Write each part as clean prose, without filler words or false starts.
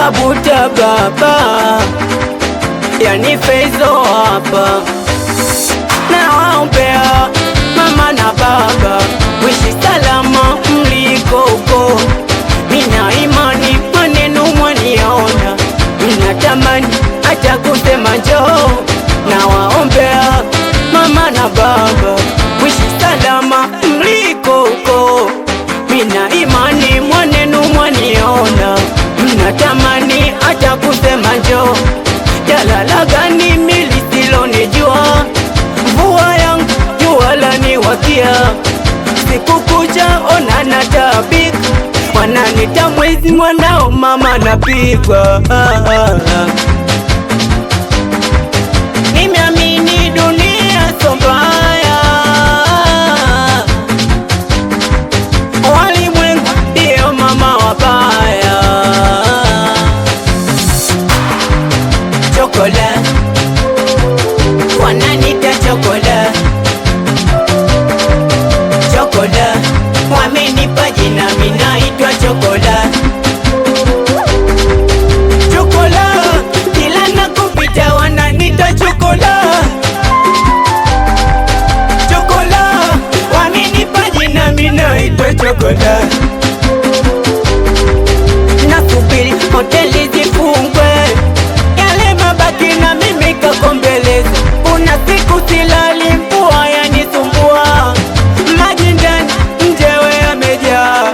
kabuta baba, yani Feizo hapa. Nawaombea mama na baba, wishi salama mliko huko. Mina imani maneno mwaniona, minatamani hata kusema njoo. Nawaombea mama na baba, wishi salama mliko huko. Mina imani maneno mwaniona, minatamani hata kusema njoo. Jalala gani milisilo-nijua, mvua yangu jua laniwakia. Siku kucha ona natabika, wananita mwizi mwanao mama napigwa. Nimeamini dunia so mbaya, walimwengu ndio mama wabaya. Chokola, wananita chokola. Chokola, wamenipa jina minaitwa chokola. Chokola, kila nakupita wananita chokola. Chokola, wamenipa jina minaitwa chokola. Nasubiri hoteli zifungwe, yale mabaki na mimi kakombeleza. Kuna siku silali, mvua yanisumbua, maji ndani njewe yamejaa.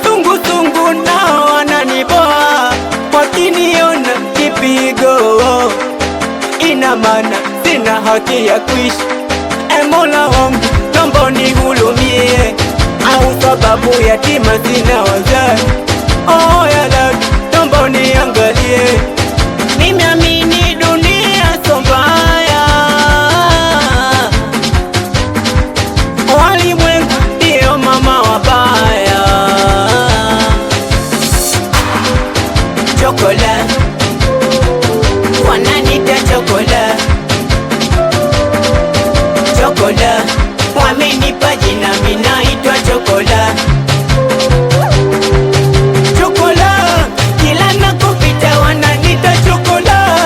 Sungu nao wananiboa, wakiniona kipigo, ina maana sina haki ya kuishi. Mola wangu naomba unihurumie, au sababu yatima sina wazazi. Oh ya Rabbi, naomba uniangalie. Nimeamini dunia so mbaya, walimwengu ndio mama wabaya. Chokola, wananita chokola. Chokola, wamenipa jina minaitwa chokola. Chokola, kila nakupita wananita chokola.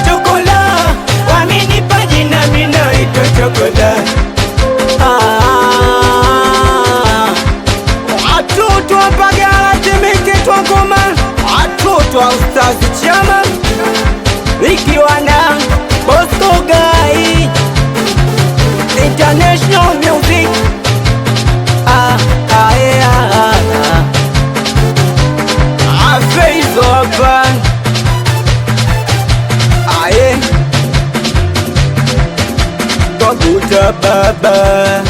Chokola, wamenipa jina minaitwa chokola. Watoto wa Mbagala, Temeke, Twangoma, watoto wa Ustazi Chama, ikiwa na Bosco Gai International Music. Feizo hapa. Kabuta baba.